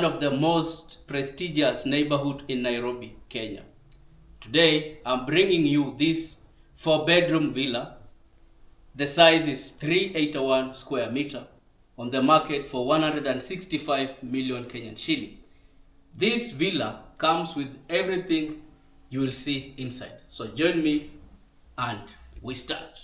one of the most prestigious neighborhood in Nairobi, Kenya. Today, I'm bringing you this 4-bedroom villa. The size is 381 square meter on the market for 165 million Kenyan shilling. This villa comes with everything you will see inside. So join me and we start.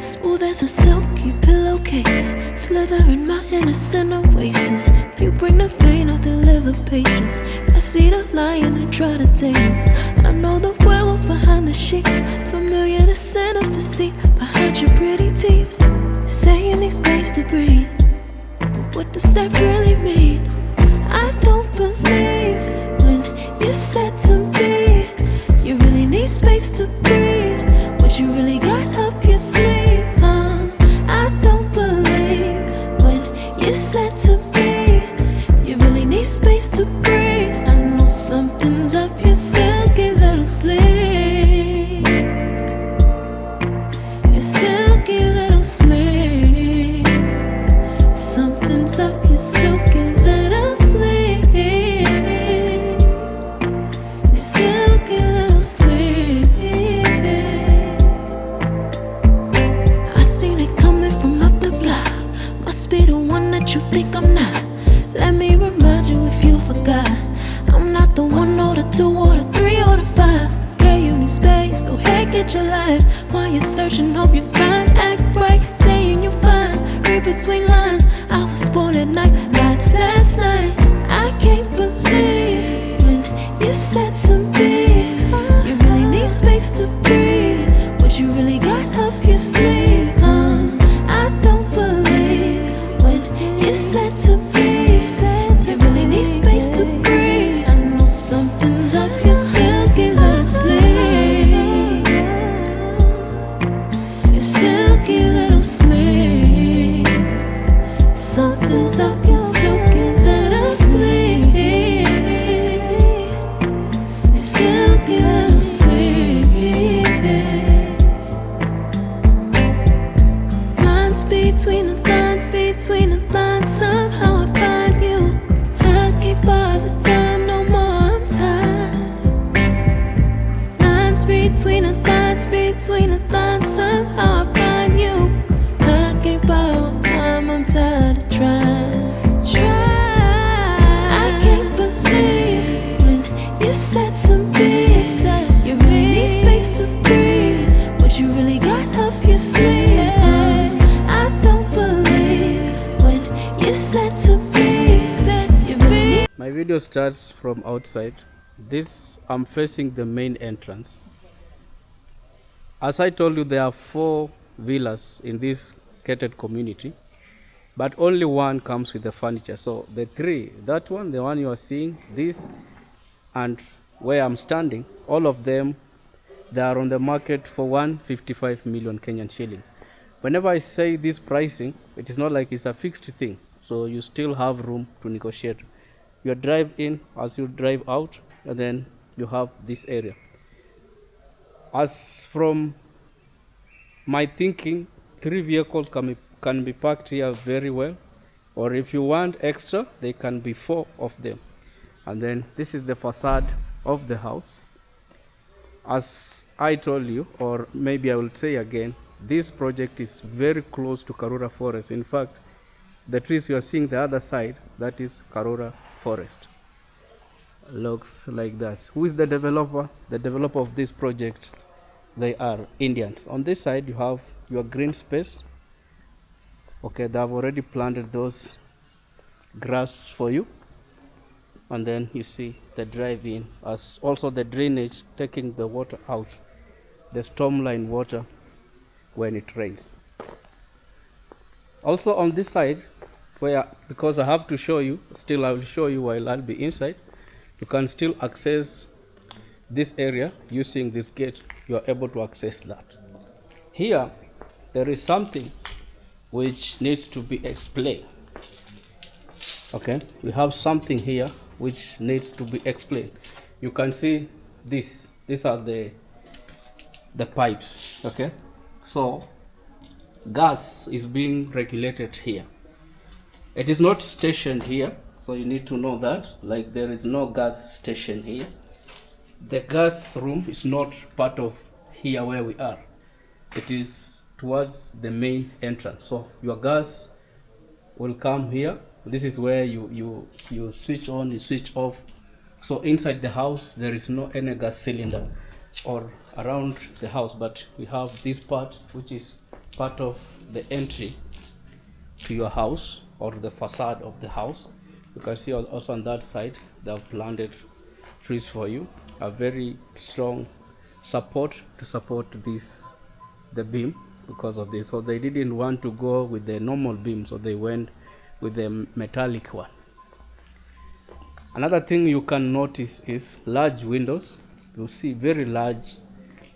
Smooth as a silky pillowcase, slither in my innocent oasis. You bring the pain, I deliver patience. I see the lion and try to tame him. I know the werewolf behind the sheep, familiar the scent of deceit behind your pretty teeth. Say you need space to breathe, but what does that really mean? I don't believe when you said to me you really need space to breathe. What you really got up your sleeve, huh? I don't believe when you said to me you really need space to breathe. I know something's up your silky little sleeve, your silky little sleeve. Something's up your silky little sleeve, your silky little sleeve. I seen it coming from up the block. Must be the one that you think I'm not. Let me remind you if you forgot, I'm not the 1 or the 2 or the 3 or the 5. Girl, you need space, go ahead, get your life. While you're searching, hope you find. Act right, saying you're fine. Read between lines, I was born at night, not last night. I can't believe when you said to me you really need space to breathe. What you really got up your sleeve, huh? I don't believe when you said to me you really need space to breathe. I know something's up your silky little sleeve, your silky little sleeve. Something's up your silky little sleeve, silky little sleeve. Lines between the lines, between the lines, somehow I find you. I can't bother time no more, I'm tired. Lines between the lines, between the lines, somehow I find you. I can't borrow time, I'm tired of trying. I can't believe when you said to me you really need space to breathe. What you really got up your sleeve, I don't believe when you said to me you really need. My video starts from outside. I'm facing the main entrance. As I told you, there are 4 villas in this gated community, but only one comes with the furniture. So the 3, that one, the one you are seeing, this, and where I'm standing, all of them, they are on the market for 155 million Kenyan shillings. Whenever I say this pricing, it is not like it's a fixed thing, so you still have room to negotiate. You drive in as you drive out, and then you have this area. As from my thinking, 3 vehicles can be parked here very well, or if you want extra, they can be 4 of them. And then this is the facade of the house. As I told you, or maybe I will say again, this project is very close to Karura Forest. In fact, the trees you are seeing the other side, that is Karura Forest. Looks like that. Who is the developer? The developer of this project, they are Indians. On this side you have your green space. Okay, they have already planted those grass for you, and then you see the drive-in, as also the drainage taking the water out, the stormline water when it rains. Also on this side, where, because I have to show you, still I will show you while I'll be inside, you can still access this area using this gate. You are able to access that. Here there is something which needs to be explained. Okay, we have something here which needs to be explained. You can see this. These are the the pipes. Okay, so gas is being regulated here. It is not stationed here, so you need to know that, like, there is no gas station here. The gas room is not part of here where we are. It is towards the main entrance. So your gas will come here. This is where you switch on, you switch off. So inside the house there is no any gas cylinder or around the house, but we have this part which is part of the entry to your house or the facade of the house. You can see also on that side they have planted trees for you, a very strong support to support this the beam because of this. So they didn't want to go with the normal beam, so they went with the metallic one. Another thing you can notice is large windows. You see very large,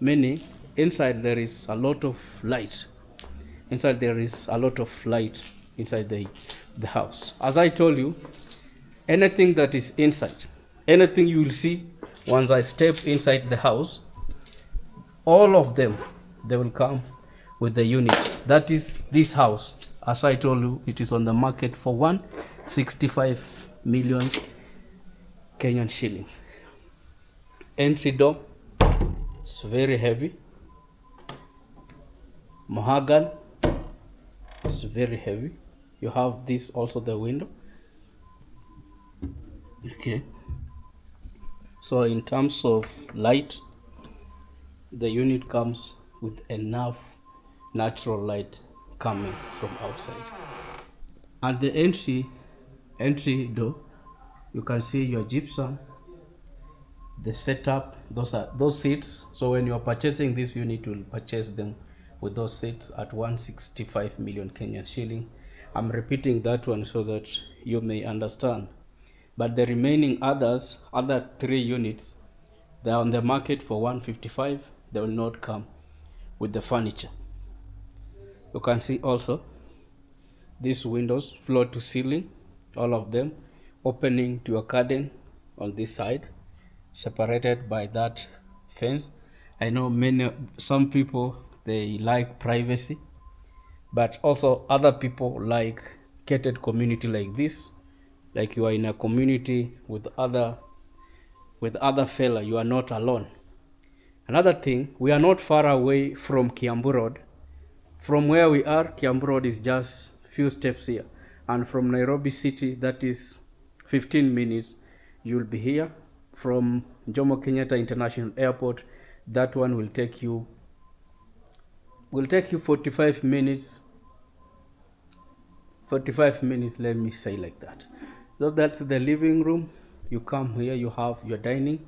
many. Inside there is a lot of light. Inside there is a lot of light inside the house. As I told you, anything that is inside, anything you will see once I step inside the house, all of them, they will come with the unit. That is this house. As I told you, it is on the market for 165 million Kenyan shillings. Entry door, it's very heavy. Mahogany, it's very heavy. You have this also, the window. Okay, so in terms of light, the unit comes with enough natural light coming from outside. At the entry door, you can see your gypsum, the setup. Those seats. So when you are purchasing this unit, you will purchase them with those seats at 165 million Kenyan shilling. I'm repeating that one so that you may understand. But the remaining other 3 units, they are on the market for 155. They will not come with the furniture. You can see also these windows, floor to ceiling, all of them opening to a garden on this side, separated by that fence. I know some people, they like privacy, but also other people like gated community like this. Like you are in a community with other fella, you are not alone. Another thing, we are not far away from Kiambu Road. From where we are, Kiambu Road is just few steps here, and from Nairobi city, that is 15 minutes. You will be here. From Jomo Kenyatta International Airport, that one will take you 45 minutes. 45 minutes, let me say like that. So that's the living room. You come here, you have your dining,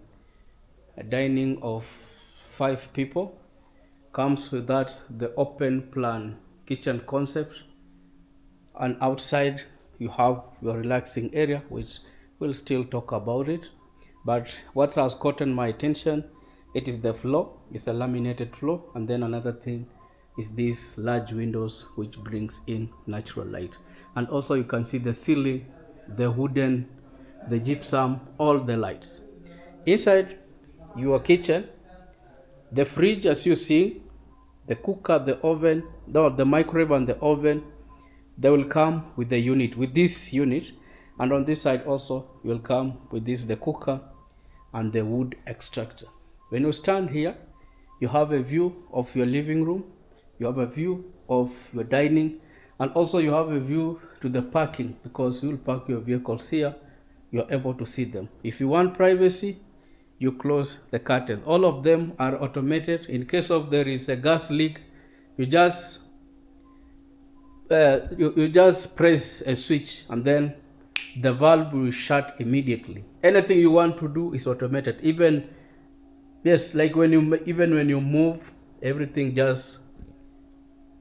a dining of 5 people. Comes with that the open plan kitchen concept, and outside you have your relaxing area, which we'll still talk about it. But what has gotten my attention, it is the floor. It's a laminated floor, and then another thing is these large windows which brings in natural light. And also you can see the ceiling, the wooden, the gypsum, all the lights. Inside your kitchen, the fridge, as you see, the cooker, the oven, the microwave and the oven, they will come with the unit, with this unit. And on this side also, you will come with this, the cooker and the wood extractor. When you stand here, you have a view of your living room, you have a view of your dining, and also you have a view to the parking, because you will park your vehicles here. You are able to see them. If you want privacy, you close the curtains. All of them are automated. In case of there is a gas leak, you just press a switch and then the valve will shut immediately. Anything you want to do is automated. Even like when you move, everything just,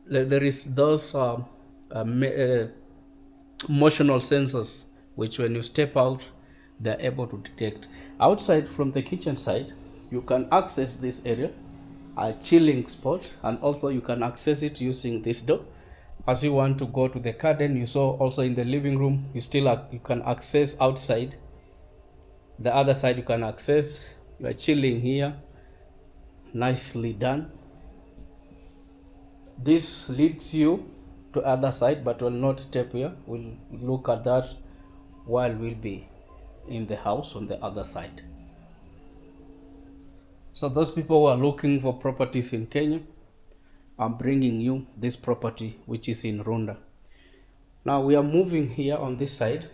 there is those motional sensors which when you step out, they're able to detect. Outside from the kitchen side, you can access this area, a chilling spot, and also you can access it using this door. As you want to go to the garden, you saw also in the living room, you can access outside. The other side you can access. You are chilling here, nicely done. this leads you to other side, but will not step here. We'll look at that while we'll be in the house on the other side. So those people who are looking for properties in Kenya, I'm bringing you this property which is in Runda. Now we are moving here on this side.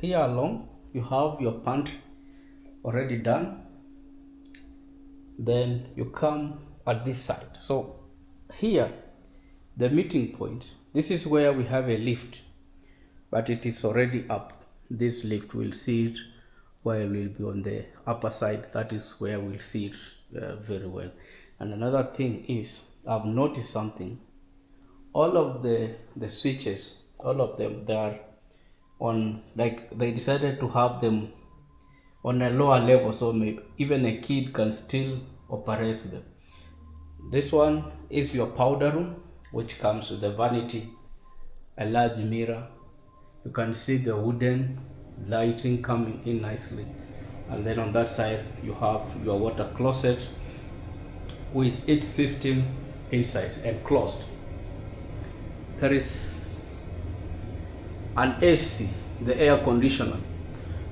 Here along you have your pantry already done. Then you come at this side. So here, the meeting point, this is where we have a lift, but it is already up. This lift, we'll see it while we'll be on the upper side. That is where we'll see it very well. And another thing is, I've noticed something. All of the switches, all of them, they are on, like they decided to have them on a lower level, so maybe even a kid can still operate them. This one is your powder room, which comes with a vanity, a large mirror. You can see the wooden lighting coming in nicely. And then on that side, you have your water closet with its system inside enclosed. There is an AC, the air conditioner.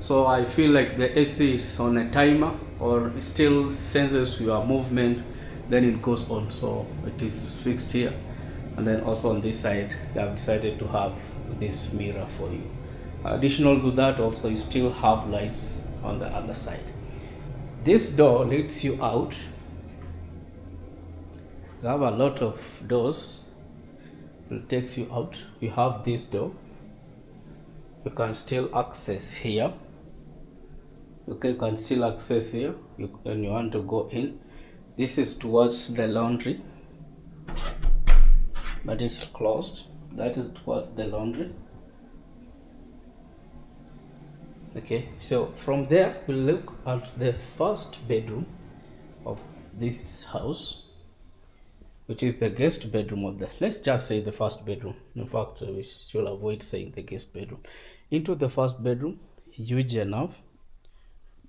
So I feel like the AC is on a timer, or it still senses your movement, then it goes on. So it is fixed here. And then also on this side, they have decided to have this mirror for you. Additional to that, also you still have lights on the other side. This door leads you out. You have a lot of doors. It takes you out. You have this door. You can still access here. Okay, you can still access here when you want to go in. This is towards the laundry, but it's closed. That is towards the laundry. Okay, so from there we'll look at the first bedroom of this house, which is the guest bedroom of the, let's just say the first bedroom. In fact, we should avoid saying the guest bedroom. Into the first bedroom, huge enough.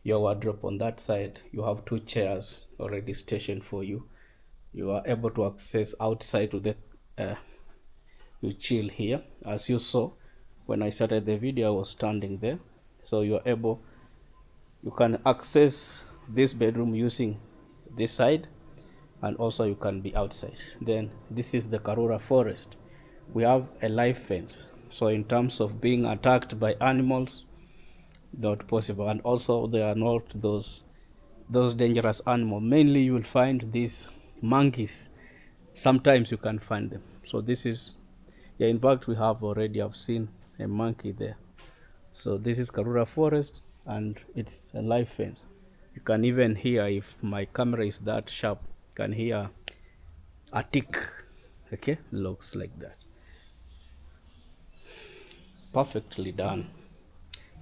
Your wardrobe on that side, you have two chairs already stationed for you. You are able to access outside to the you chill here. As you saw when I started the video, I was standing there. So you can access this bedroom using this side, and also you can be outside. Then this is the Karura forest. We have a live fence, so in terms of being attacked by animals, not possible. And also there are not those dangerous animals. Mainly you will find these monkeys. Sometimes you can find them. So this is, yeah, in fact I've seen a monkey there. So this is Karura forest, and it's a live fence. You can even hear, if my camera is that sharp, you can hear a tick. Okay, looks like that. Perfectly done.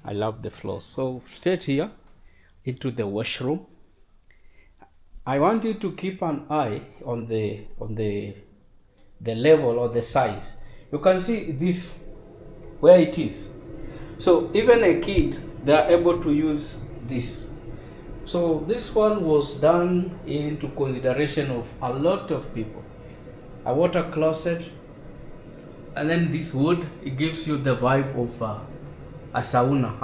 I love the floor. So straight here into the washroom. I want you to keep an eye on the level or the size. You can see this where it is. So even a kid, they are able to use this. So this one was done into consideration of a lot of people. A water closet, and then this wood, it gives you the vibe of a sauna.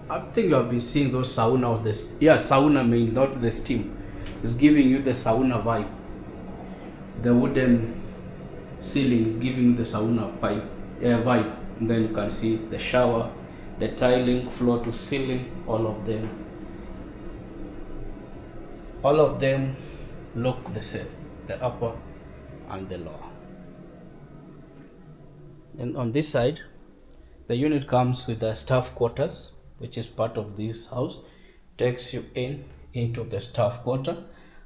I think you have been seeing those sauna of this. Yeah, sauna mean not the steam. It's giving you the sauna vibe. The wooden ceiling is giving you the sauna vibe. And then you can see the shower, the tiling, floor to ceiling, all of them look the same, the upper and the lower. And on this side, the unit comes with the staff quarters, which is part of this house. Takes you into the staff quarter,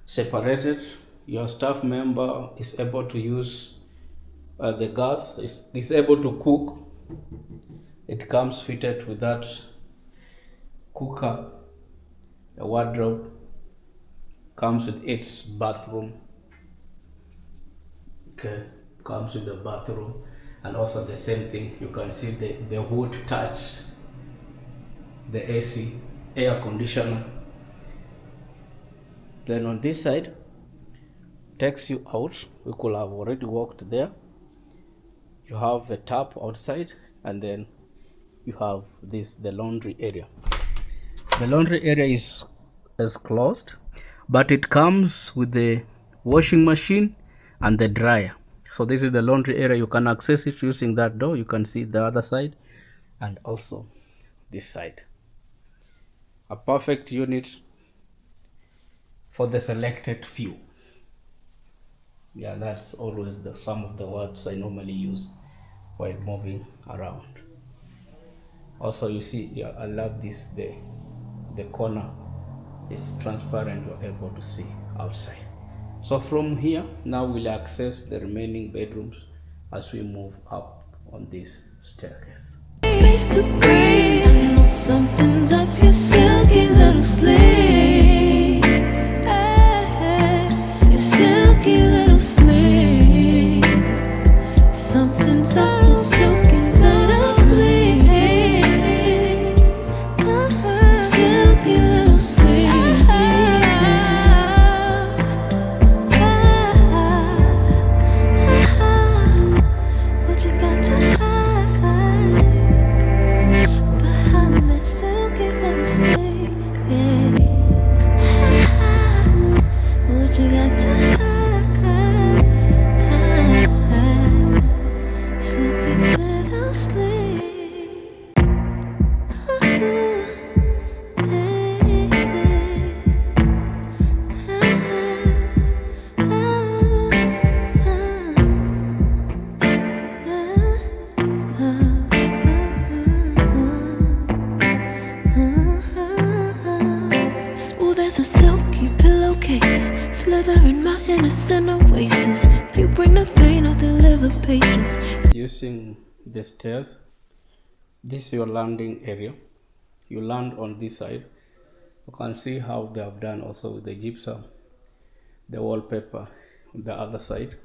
separated. Your staff member is able to use the gas, is able to cook. It comes fitted with that cooker. The wardrobe comes with its bathroom. Okay, comes with the bathroom, and also the same thing. You can see the wood touch, the AC, air conditioner. Then on this side, takes you out. We could have already walked there. You have a tap outside, and then you have the laundry area. The laundry area is closed, but it comes with the washing machine and the dryer. So this is the laundry area. You can access it using that door. You can see the other side and also this side. A perfect unit for the selected few. Yeah, that's always some of the words I normally use while moving around. Also, you see, yeah, I love this. The corner is transparent. You're able to see outside. So from here, now we'll access the remaining bedrooms as we move up on this staircase. Space to breathe. I know something's up your silky little sleeve. Your silky little sleeve. Something's up your silky little sleeve. Silky little sleeve. What you got to hide behind that silky little sleeve? What you got to hide? Silky little sleeve. Smooth as a silky pillowcase, slither in my innocent oasis. You bring the pain, I'll deliver patience. Using the stairs, this is your landing area. You land on this side. You can see how they have done also with the gypsum, the wallpaper on the other side.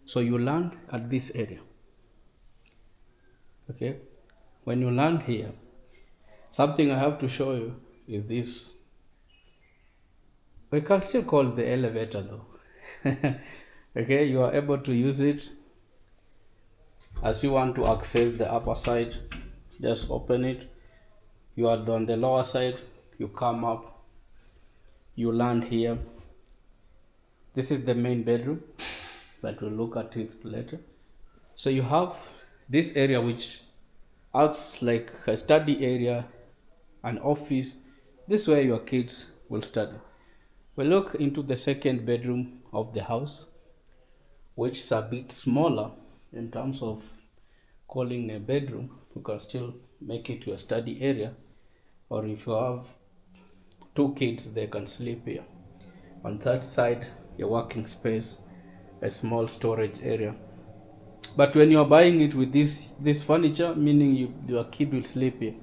So you land at this area. Okay, when you land here, something I have to show you is this. We can still call it the elevator though. Okay, you are able to use it as you want to access the upper side. Just open it. You are on the lower side, you come up, you land here. This is the main bedroom, but we'll look at it later. So you have this area which acts like a study area, an office. This is where your kids will study. We look into the second bedroom of the house, which is a bit smaller in terms of calling a bedroom. You can still make it your study area, or if you have two kids, they can sleep here. On that side, your working space, a small storage area. But when you're buying it with this furniture, meaning your kid will sleep here.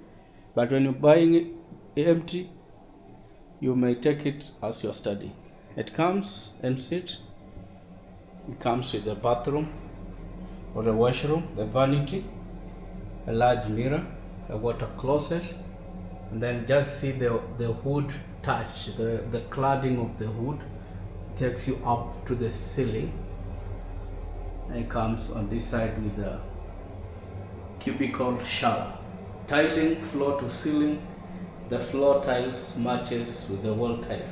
But when you're buying it empty, you may take it as your study. It comes ensuite. It comes with a bathroom or a washroom, the vanity, a large mirror, a water closet, and then just see the wood touch, the cladding of the wood takes you up to the ceiling. And it comes on this side with a cubicle shower. Tiling floor to ceiling. The floor tiles matches with the wall tiles.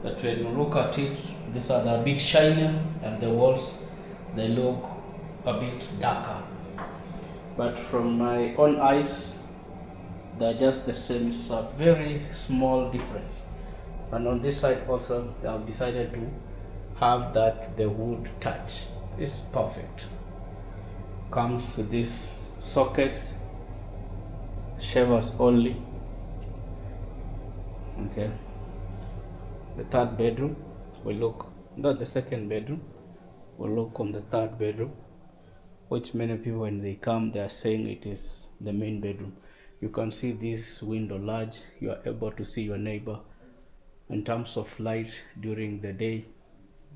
But when you look at it, these are a bit shinier, and the walls, they look a bit darker. But from my own eyes, they're just the same. It's a very small difference. And on this side also, they have decided to have the wood touch. It's perfect. Comes with this socket, shavers only. Okay. The third bedroom, we look, not the second bedroom, we look on the third bedroom, which many people when they come, they are saying it is the main bedroom. You can see this window large. You are able to see your neighbor. In terms of light during the day,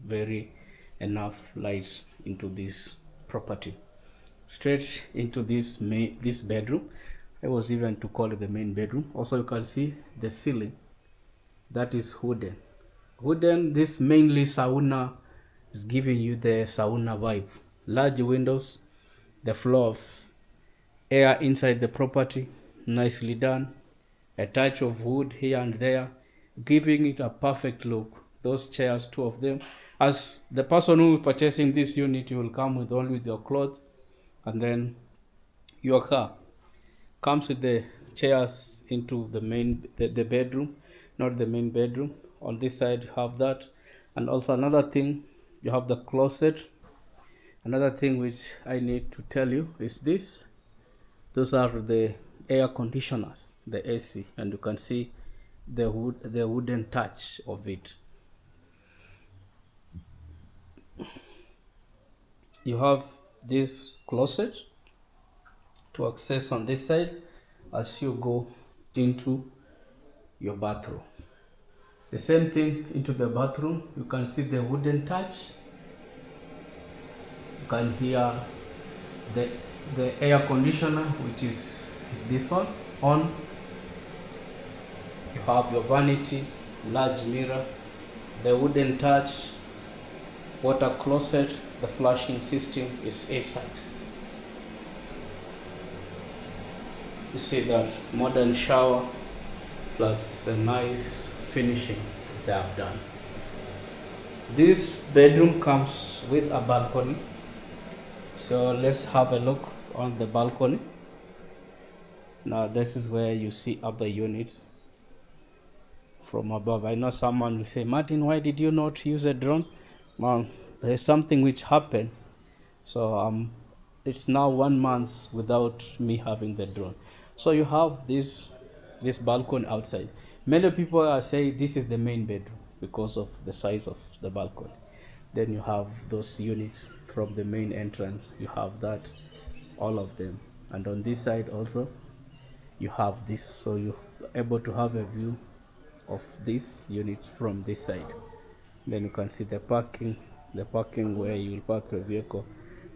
very enough light into this property. Straight into this bedroom. I was even to call it the main bedroom. Also, you can see the ceiling that is wooden. Wooden, this mainly sauna is giving you the sauna vibe. Large windows, the flow of air inside the property, nicely done. A touch of wood here and there, giving it a perfect look. Those chairs, two of them. As the person who is purchasing this unit, you will come with only with your clothes, and then your car comes with the chairs into the the bedroom, not the main bedroom. On this side you have that, and also another thing, you have the closet. Another thing which I need to tell you is this: those are the air conditioners, the AC, and you can see the wooden touch of it. You have this closet to access on this side as you go into your bathroom. The same thing into the bathroom, you can see the wooden touch. You can hear the air conditioner, which is this one on. You have your vanity, large mirror, the wooden touch, water closet. The flushing system is inside. You see that modern shower plus a nice finishing they have done. This bedroom comes with a balcony, so let's have a look on the balcony. Now this is where you see other units from above. I know someone will say, Martin, why did you not use a drone? Well, there's something which happened, so it's now 1 month without me having the drone. So you have this balcony outside. Many people are saying this is the main bedroom because of the size of the balcony. Then you have those units from the main entrance. You have that, all of them, and on this side also you have this, so you're able to have a view of this unit from this side. Then you can see the parking where you will park your vehicle,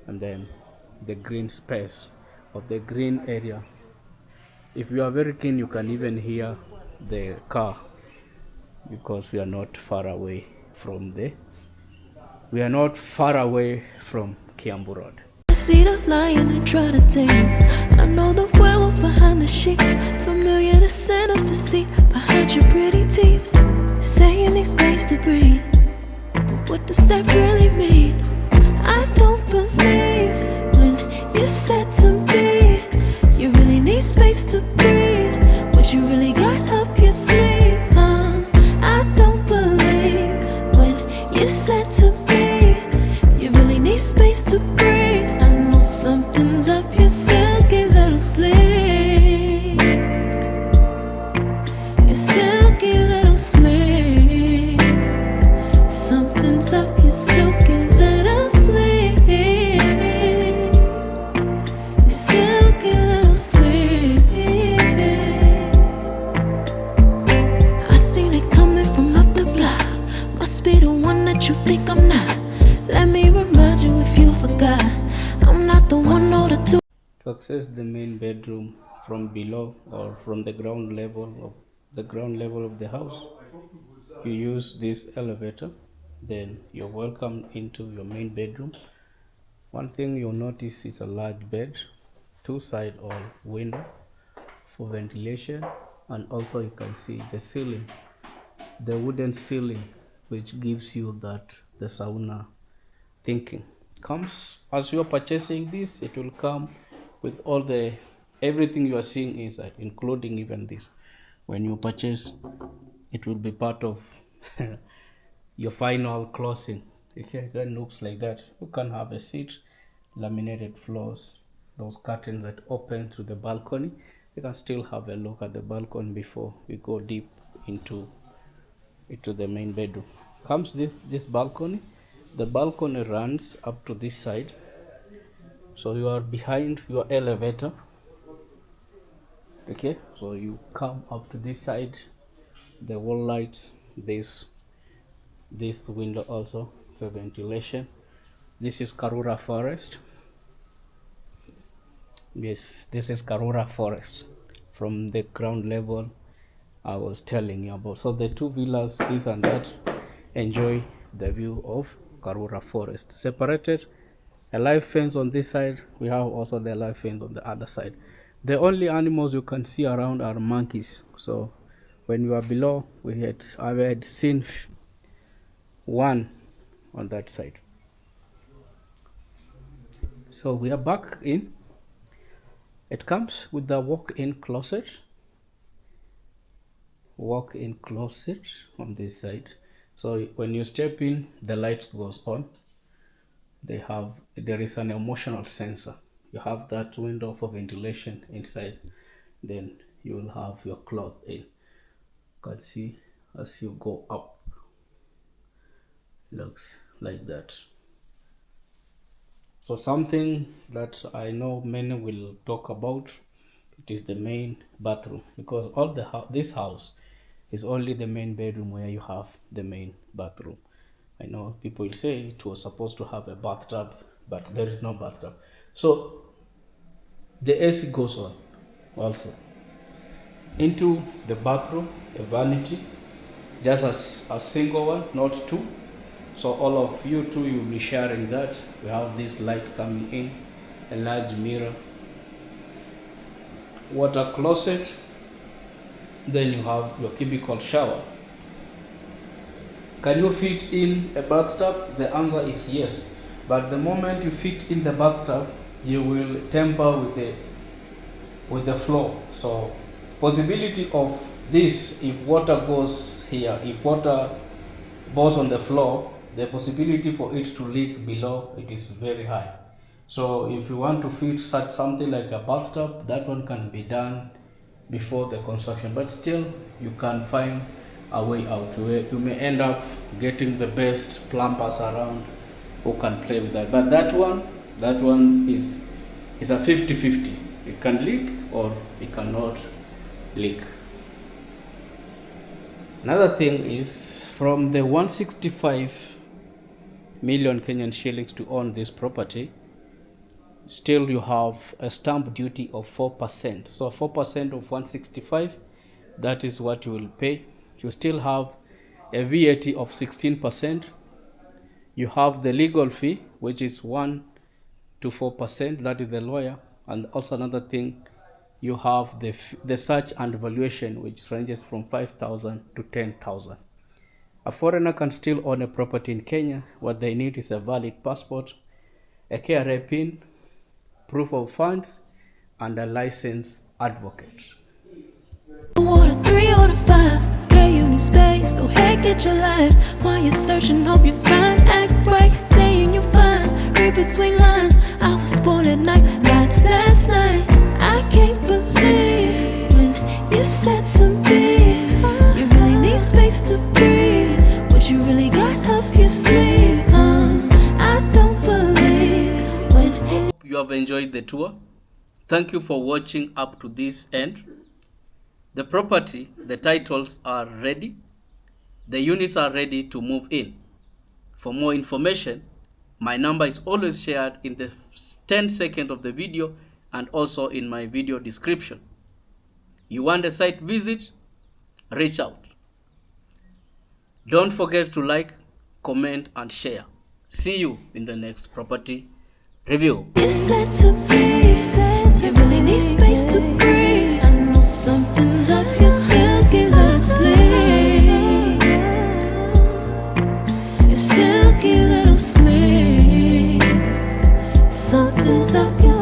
and then the green space of the green area. If you are very keen, you can even hear the car, because we are not far away from Kiambu Road. I see the lion and try to tame him. I know the werewolf behind the sheep. Familiar the scent of deceit behind your pretty teeth. Saying need space to breathe, but what does that really mean? I don't believe when you said to me you really need space to breathe. What you really got up your sleeve, huh? I don't believe when you said to me you really need space to breathe. I know something's up your silky little sleeve. Your silky little sleeve. Something's up your silky little sleeve. Your silky little sleeve. I seen it coming from up the block. Must be the one that you think I'm not. Let me remind you if you forgot, I'm not the one or the two. To access the main bedroom from below or from the ground level of the house, you use this elevator. Then you're welcome into your main bedroom. One thing you'll notice is a large bed, two side or window for ventilation, and also you can see the ceiling, the wooden ceiling, which gives you that the sauna thinking. Comes as you are purchasing this, it will come with all the everything you are seeing inside, including even this. When you purchase, it will be part of your final closing. Okay, that looks like that. You can have a seat, laminated floors, those curtains that open to the balcony. You can still have a look at the balcony before we go deep into the main bedroom. Comes this balcony. The balcony runs up to this side, so you are behind your elevator. Okay, so you come up to this side, the wall lights, this window also for ventilation. This is Karura Forest. Yes, this is Karura Forest from the ground level I was telling you about. So the two villas, this and that, enjoy the view of Karura Forest. Separated, a live fence on this side, we have also the live fence on the other side. The only animals you can see around are monkeys. So when you are below, I had seen one on that side. So we are back in. It comes with the walk-in closet on this side. So when you step in, the lights goes on. There is an emotional sensor. You have that window for ventilation inside. Then you will have your cloth in. You can see as you go up, looks like that. So something that I know many will talk about, it is the main bathroom, because this house is only the main bedroom where you have the main bathroom. I know people will say it was supposed to have a bathtub, but there is no bathtub. So the AC goes on also. Into the bathroom, a vanity, just a single one, not two. So all of you two, you'll be sharing that. We have this light coming in, a large mirror, water closet, then you have your cubicle shower. Can you fit in a bathtub? The answer is yes. But the moment you fit in the bathtub, you will tamper with the floor. So possibility of this, if water goes here, if water goes on the floor, the possibility for it to leak below, it is very high. So if you want to fit such something like a bathtub, that one can be done before the construction, but still you can find a way out where you may end up getting the best plumbers around who can play with that. But that one is a 50-50. It can leak or it cannot leak. Another thing is, from the 165 million Kenyan shillings to own this property, still you have a stamp duty of 4%. So 4% of 165, that is what you will pay. You still have a VAT of 16%. You have the legal fee, which is 1 to 4%, that is the lawyer. And also another thing, you have the search and valuation, which ranges from 5,000 to 10,000. A foreigner can still own a property in Kenya. What they need is a valid passport, a KRA PIN, proof of funds, and a licensed advocate. Water 3 or 5, girl, you need space. Go ahead, get your life. While you're searching, hope you find. Act right, saying you're fine. Read between lines. I was born at night, not last night. I can't believe when you said to me, you really need space to breathe. What you really got up your sleeve? I don't believe when you have enjoyed the tour. Thank you for watching up to this end. The property, the titles are ready. The units are ready to move in. For more information, my number is always shared in the 10 seconds of the video and also in my video description. You want a site visit? Reach out. Don't forget to like, comment, and share. See you in the next property review. you said to me, you really need space to breathe. I know something's up your silky little sleeve. Your silky little sleeve. Something's up your